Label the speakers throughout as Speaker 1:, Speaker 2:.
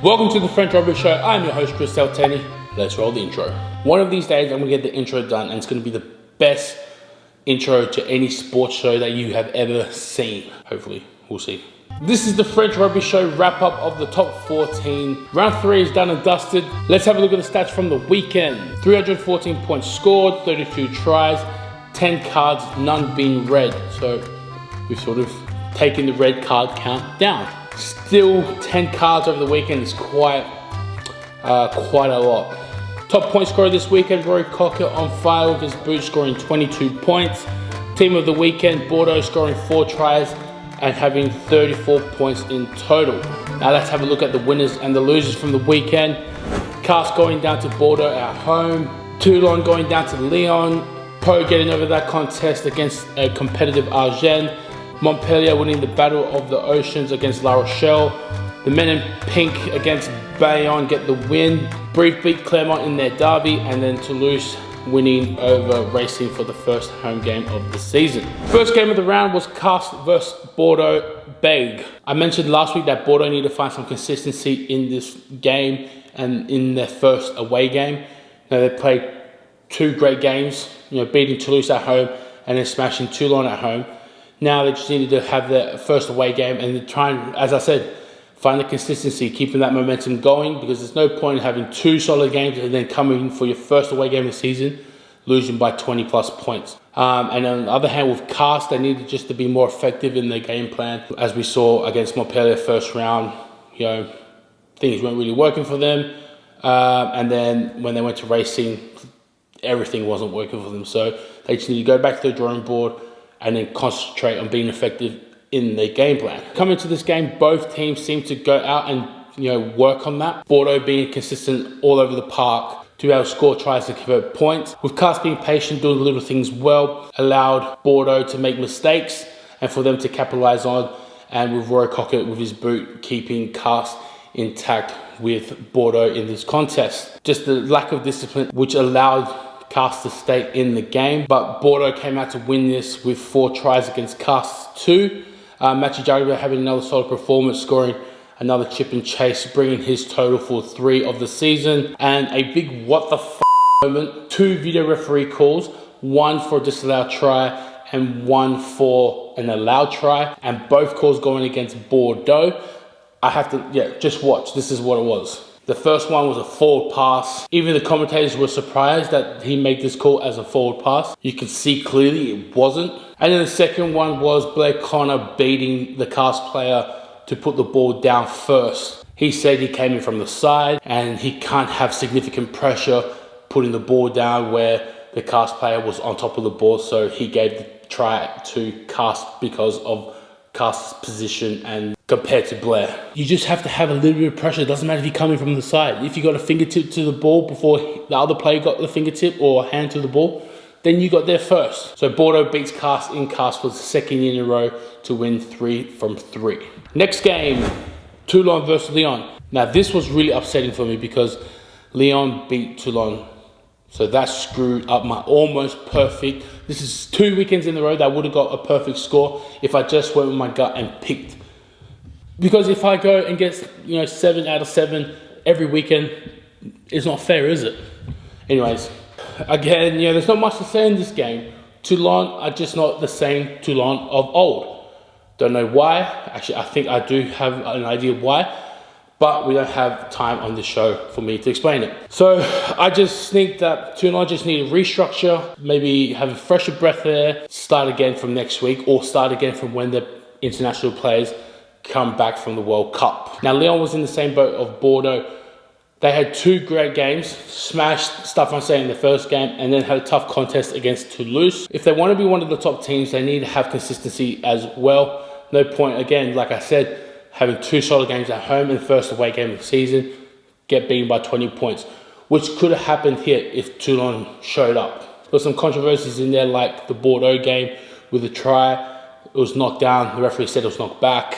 Speaker 1: Welcome to the French Rugby Show. I'm your host, Chris Salteni. Let's roll the intro. One of these days, I'm going to get the intro done, and it's going to be the best intro to any sports show that you have ever seen. Hopefully, we'll see. This is the French Rugby Show wrap-up of the top 14. Round 3 is done and dusted. Let's have a look at the stats from the weekend. 314 points scored, 32 tries, 10 cards, none being red. So we've sort of taken the red card count down. Still 10 cards over the weekend is quite a lot. Top point scorer this weekend, Rory Cocker on fire with his boot, scoring 22 points. Team of the weekend, Bordeaux scoring 4 tries and having 34 points in total. Now let's have a look at the winners and the losers from the weekend. Castres going down to Bordeaux at home. Toulon going down to Leone. Pau getting over that contest against a competitive Agen. Montpellier winning the Battle of the Oceans against La Rochelle. The men in pink against Bayonne get the win. BvC Clermont in their derby, and then Toulouse winning over Racing for the first home game of the season. First game of the round was Castres versus Bordeaux Bègles. I mentioned last week that Bordeaux need to find some consistency in this game and in their first away game. Now they played 2 great games, beating Toulouse at home and then smashing Toulon at home. Now they just needed to have their first away game and try and, as I said, find the consistency, keeping that momentum going, because there's no point in having 2 solid games and then coming for your first away game of the season, losing by 20 plus points. And on the other hand, with Castres, they needed just to be more effective in their game plan. As we saw against Montpellier first round, things weren't really working for them. And then when they went to Racing, everything wasn't working for them. So they just need to go back to the drawing board and then concentrate on being effective in their game plan. Coming to this game, both teams seem to go out and work on that. Bordeaux being consistent all over the park to be able to score tries to convert points. With Castres being patient, doing the little things well, allowed Bordeaux to make mistakes and for them to capitalise on. And with Rory Cocker with his boot, keeping Castres intact with Bordeaux in this contest. Just the lack of discipline which allowed Castres to stay in the game, but Bordeaux came out to win this with 4 tries against Castres 2. Matthew Jagger having another solid performance, scoring another chip and chase, bringing his total for 3 of the season. And a big what the f moment, 2 video referee calls, 1 for a disallowed try and 1 for an allowed try, and both calls going against Bordeaux. I have to, just watch, this is what it was. The first one was a forward pass. Even the commentators were surprised that he made this call as a forward pass. You could see clearly it wasn't. And then the second one was Blair Connor beating the Castres player to put the ball down first. He said he came in from the side and he can't have significant pressure putting the ball down where the Castres player was on top of the ball. So he gave the try to Castres because of Castres' position and compared to Blair. You just have to have a little bit of pressure. It doesn't matter if you're coming from the side. If you got a fingertip to the ball before the other player got the fingertip or a hand to the ball, then you got there first. So Bordeaux beats Castres in Castres for the second year in a row to win 3 from 3. Next game, Toulon versus Leone. Now this was really upsetting for me because Leone beat Toulon. So that screwed up my almost perfect. This is 2 weekends in a row that I would have got a perfect score if I just went with my gut and picked. Because if I go and get 7 out of 7 every weekend, it's not fair, is it? Anyways, again, there's not much to say in this game. Toulon are just not the same Toulon of old. Don't know why. Actually, I think I do have an idea why, but we don't have time on this show for me to explain it. So I just think that Toulon just need to restructure, maybe have a fresher breath there, start again from next week, or start again from when the international players come back from the World Cup. Now Leone was in the same boat of Bordeaux. They had 2 great games, smashed stuff I'm saying in the first game, and then had a tough contest against Toulouse. If they want to be one of the top teams, they need to have consistency as well. No point, again, like I said, having 2 solid games at home and first away game of the season, get beaten by 20 points, which could have happened here if Toulon showed up. There were some controversies in there, like the Bordeaux game with the try. It was knocked down. The referee said it was knocked back,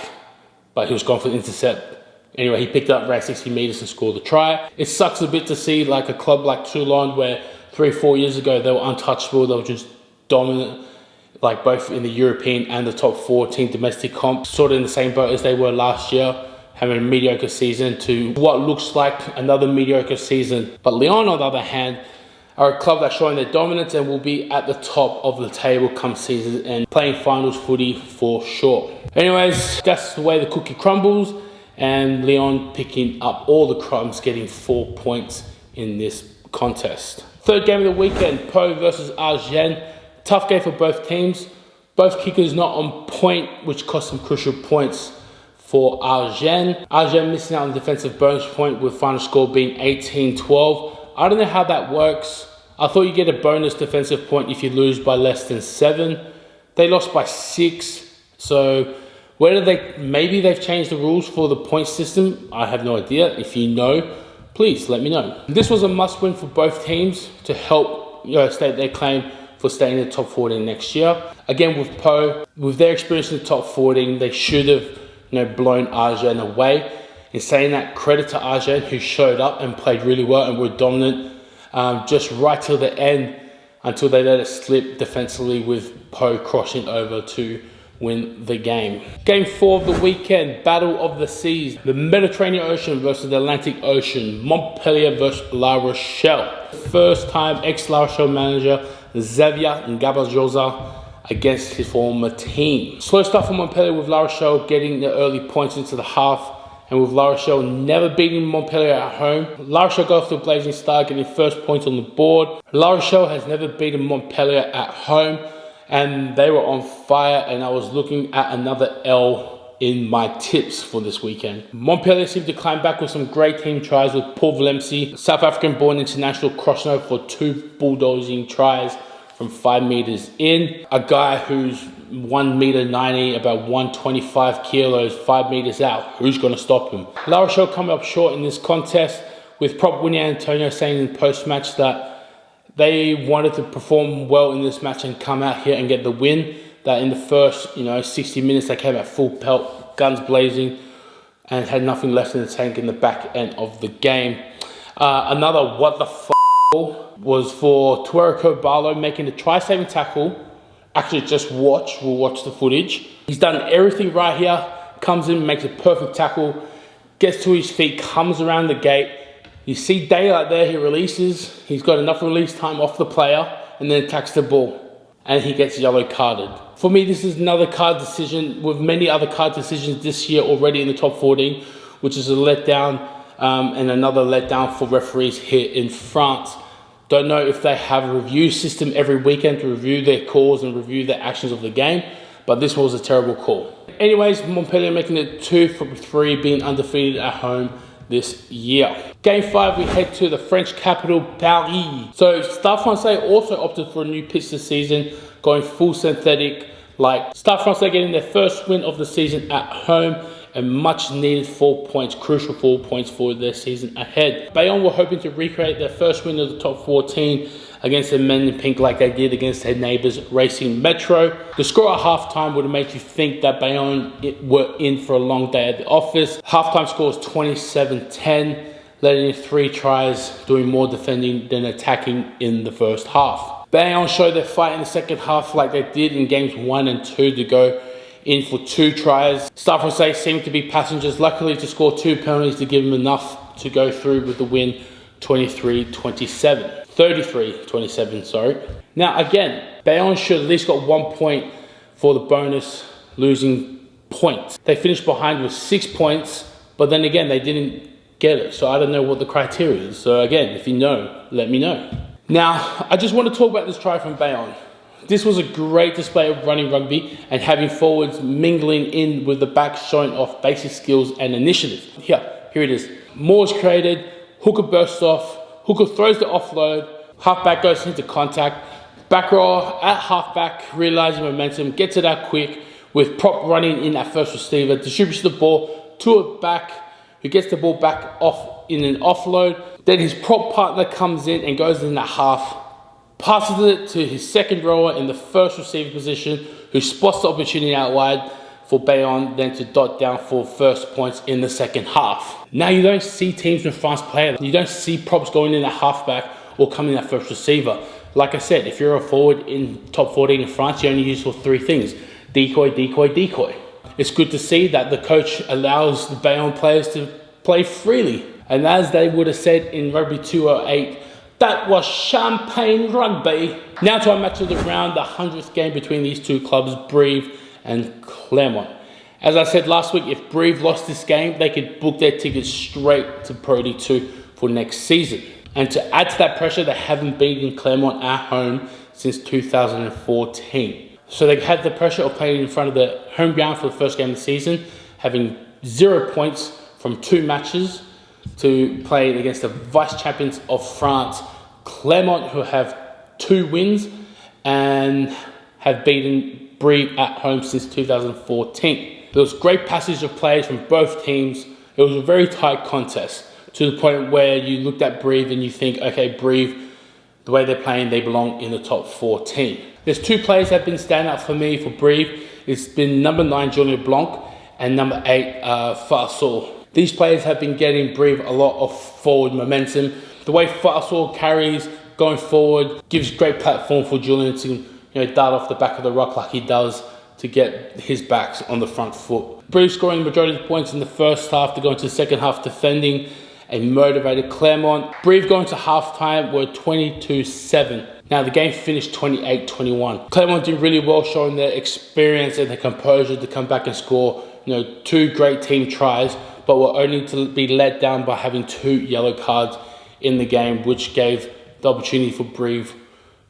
Speaker 1: but he was gone for the intercept. Anyway, he picked up around 60 metres and scored the try. It sucks a bit to see like a club like Toulon, where 3-4 years ago they were untouchable, they were just dominant, like both in the European and the top 14 domestic comp, sort of in the same boat as they were last year, having a mediocre season to what looks like another mediocre season. But Leone, on the other hand, are a club that's showing their dominance and will be at the top of the table come season and playing finals footy for sure. Anyways, that's the way the cookie crumbles, and Leone picking up all the crumbs, getting 4 points in this contest. Third game of the weekend, Pau versus Agen. Tough game for both teams. Both kickers not on point, which cost some crucial points for Agen. Agen missing out on the defensive bonus point with final score being 18-12. I don't know how that works. I thought you get a bonus defensive point if you lose by less than 7. They lost by 6. So whether maybe they've changed the rules for the point system, I have no idea. If you know, please let me know. This was a must win for both teams to help state their claim for staying in the top 14 next year. Again, with Pau, with their experience in the top 14, they should have blown Agen away. In saying that, credit to Agen, who showed up and played really well and were dominant just right till the end, until they let it slip defensively, with Pau crossing over to win the game. Game 4 of the weekend, Battle of the Seas. The Mediterranean Ocean versus the Atlantic Ocean. Montpellier versus La Rochelle. First time ex-La Rochelle manager Xavier Ngabajosa against his former team. Slow start for Montpellier, with La Rochelle getting the early points into the half, and with La Rochelle never beating Montpellier at home. La Rochelle got off to a blazing start, getting first points on the board. La Rochelle has never beaten Montpellier at home, and they were on fire, and I was looking at another L in my tips for this weekend. Montpellier seemed to climb back with some great team tries, with Paul Valemsi, South African-born international, crossing over for 2 bulldozing tries from 5 meters in. A guy who's 1.90 meters, about 125 kilos, 5 meters out. Who's going to stop him? La Rochelle coming up short in this contest, with prop Winnie Antonio saying in post-match that they wanted to perform well in this match and come out here and get the win. That in the first 60 minutes they came at full pelt, guns blazing, and had nothing left in the tank in the back end of the game. Another what the f*** was for Tuerco Barlow making the try-saving tackle. Actually, we'll watch the footage. He's done everything right here. Comes in, makes a perfect tackle, gets to his feet, comes around the gate. You see daylight there, he releases. He's got enough release time off the player, and then attacks the ball, and he gets yellow carded. For me, this is another card decision, with many other card decisions this year already in the top 14, which is a letdown, and another letdown for referees here in France. Don't know if they have a review system every weekend to review their calls and review the actions of the game, but this was a terrible call. Anyways, Montpellier making it 2 from 3, being undefeated at home this year. Game 5, we head to the French capital, Paris. So Stade Francais also opted for a new pitch this season, going full synthetic. Like Stade Francais getting their first win of the season at home, and much needed 4 points, crucial 4 points for their season ahead. Bayonne were hoping to recreate their first win of the top 14 against the men in pink, like they did against their neighbours Racing Metro. The score at halftime would have made you think that Bayonne were in for a long day at the office. Halftime score was 27-10, letting in 3 tries, doing more defending than attacking in the first half. Bayonne showed their fight in the second half like they did in games 1 and 2 to go in for 2 tries. Stade Francais seemed to be passengers, luckily to score 2 penalties to give them enough to go through with the win 33-27, sorry. Now again, Bayonne should at least got 1 point for the bonus losing points. They finished behind with 6 points, but then again, they didn't get it. So I don't know what the criteria is. So again, if you know, let me know. Now, I just want to talk about this try from Bayonne. This was a great display of running rugby and having forwards mingling in with the backs, showing off basic skills and initiative. Here it is. More is created, hooker bursts off, hooker throws the offload, halfback goes into contact, back row at halfback, realizing momentum, gets it out quick with prop running in at first receiver, distributes the ball to a back who gets the ball back off in an offload. Then his prop partner comes in and goes in at half, passes it to his second rower in the first receiver position, who spots the opportunity out wide for Bayonne, then to dot down for first points in the second half. Now you don't see teams in France play that. You don't see props going in at halfback or coming at first receiver. Like I said, if you're a forward in top 14 in France, you only use for 3 things: decoy, decoy, decoy. It's good to see that the coach allows the Bayonne players to play freely. And as they would have said in Rugby 208, that was champagne rugby. Now to our match of the round, the 100th game between these two clubs, Brive and Clermont. As I said last week, if Brive lost this game, they could book their tickets straight to Pro D2 for next season. And to add to that pressure, they haven't beaten Clermont at home since 2014. So they had the pressure of playing in front of the home ground for the first game of the season, having 0 points from 2 matches to play against the vice champions of France, Clermont, who have 2 wins and have beaten Brive at home since 2014. There was great passage of players from both teams. It was a very tight contest, to the point where you looked at Brive and you think, okay, Brive, the way they're playing, they belong in the top 14. There's 2 players that have been standout for me for Brive. It's been number 9, Julien Blanc, and number 8, Farsal. These players have been getting Brive a lot of forward momentum. The way Farsal carries going forward gives great platform for Julien to dart off the back of the rock like he does to get his backs on the front foot. Brive scoring the majority of the points in the first half to go into the second half defending a motivated Clermont. Brive going to halftime were 22-7. Now the game finished 28-21. Clermont did really well, showing their experience and their composure to come back and score 2 great team tries, but were only to be let down by having 2 yellow cards in the game, which gave the opportunity for Brive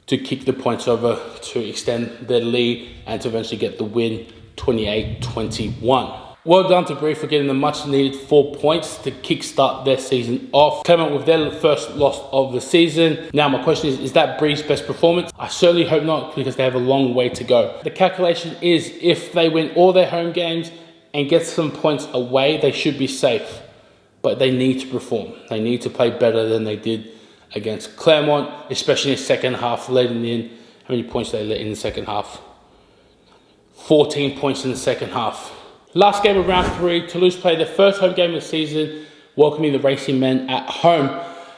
Speaker 1: to kick the points over to extend their lead and to eventually get the win 28-21. Well done to Brive for getting the much needed 4 points to kickstart their season off. Clermont with their first loss of the season. Now my question is that Brive's best performance? I certainly hope not, because they have a long way to go. The calculation is if they win all their home games and get some points away, they should be safe. But they need to perform. They need to play better than they did against Clermont, especially in the second half, letting in, how many points they let in the second half? 14 points in the second half. Last game of round 3, Toulouse played their first home game of the season, welcoming the Racing Men at home,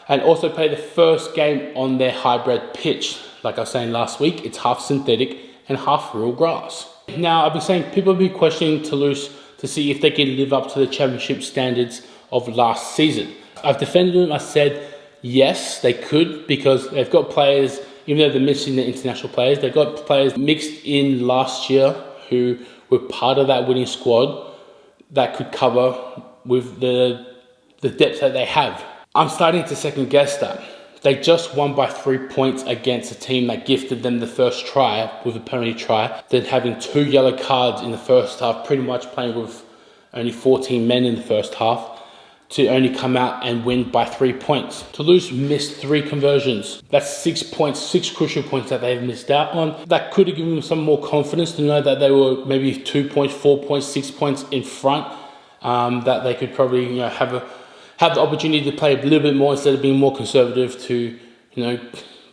Speaker 1: and also played the first game on their hybrid pitch. Like I was saying last week, it's half synthetic and half real grass. Now, I've been saying people have been questioning Toulouse to see if they can live up to the championship standards of last season. I've defended them. I said, yes, they could, because they've got players, even though they're missing the international players, they've got players mixed in last year who were part of that winning squad that could cover with the depth that they have. I'm starting to second guess that. They just won by 3 points against a team that gifted them the first try with a penalty try, then having 2 yellow cards in the first half, pretty much playing with only 14 men in the first half, to only come out and win by 3 points. Toulouse missed 3 conversions. That's 6 points, 6 crucial points that they've missed out on. That could have given them some more confidence to know that they were maybe 2 points, 4 points, 6 points in front, that they could probably have the opportunity to play a little bit more instead of being more conservative to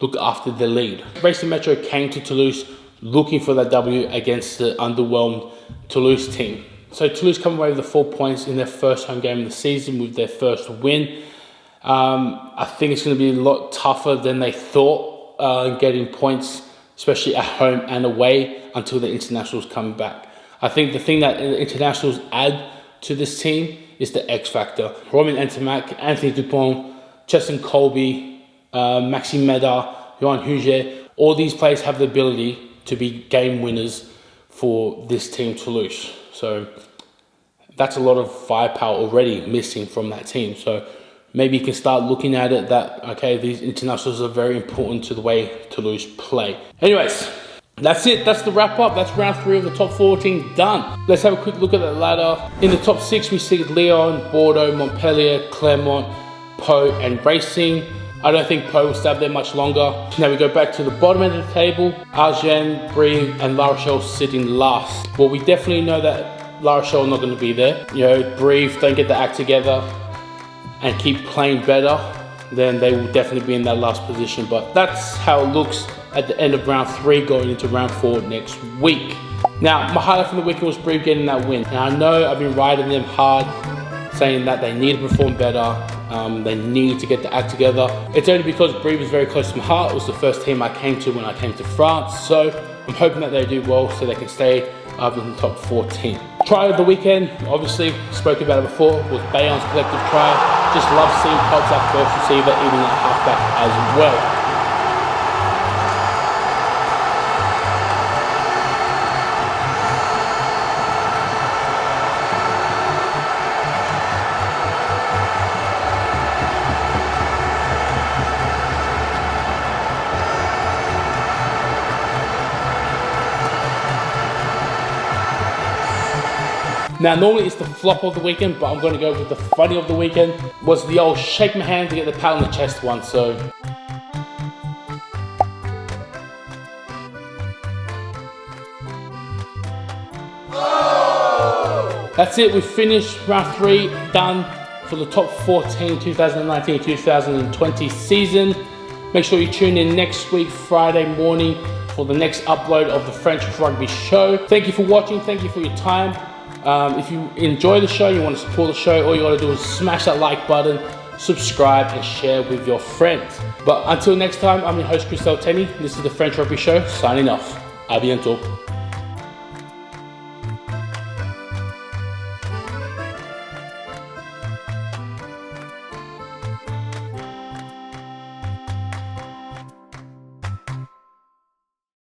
Speaker 1: look after the lead. Racing Metro came to Toulouse looking for that W against the underwhelmed Toulouse team. So Toulouse come away with the 4 points in their first home game of the season with their first win. I think it's going to be a lot tougher than they thought getting points, especially at home and away, until the internationals come back. I think the thing that the internationals add to this team is the X factor. Romain Ntamak, Anthony Dupont, Chesson Colby, Maxime Médard, Johan Huget, all these players have the ability to be game winners for this team Toulouse. So that's a lot of firepower already missing from that team. So maybe you can start looking at it that, okay, these internationals are very important to the way Toulouse play. Anyways, that's it. That's the wrap up. That's round 3 of the top 14 done. Let's have a quick look at the ladder. In the top 6, we see Leone, Bordeaux, Montpellier, Clermont, Pau, and Racing. I don't think Pau will stay up there much longer. Now we go back to the bottom end of the table. Agen, Brive, and La Rochelle sitting last. Well, we definitely know that La Rochelle are not going to be there. Brive don't get the act together and keep playing better, then they will definitely be in that last position. But that's how it looks at the end of round 3 going into round 4 next week. Now, my highlight from the weekend was Brive getting that win. Now, I know I've been riding them hard, saying that they need to perform better. They need to get the act together. It's only because Brive is very close to my heart. It was the first team I came to when I came to France. So I'm hoping that they do well so they can stay up in the top 14. Try of the weekend, obviously spoke about it before, was Bayon's collective try. Just love seeing Cobbs at first receiver, even at halfback as well. Now normally it's the flop of the weekend, but I'm going to go with the funny of the weekend. Was the old shake my hand to get the pat on the chest one, so. That's it, we've finished round 3, done for the top 14 2019-2020 season. Make sure you tune in next week, Friday morning, for the next upload of the French Rugby show. Thank you for watching, thank you for your time. If you enjoy the show, you want to support the show, all you got to do is smash that like button, subscribe and share with your friends. But until next time, I'm your host Chris Elteni. This is the French Rugby Show, signing off. A bientôt.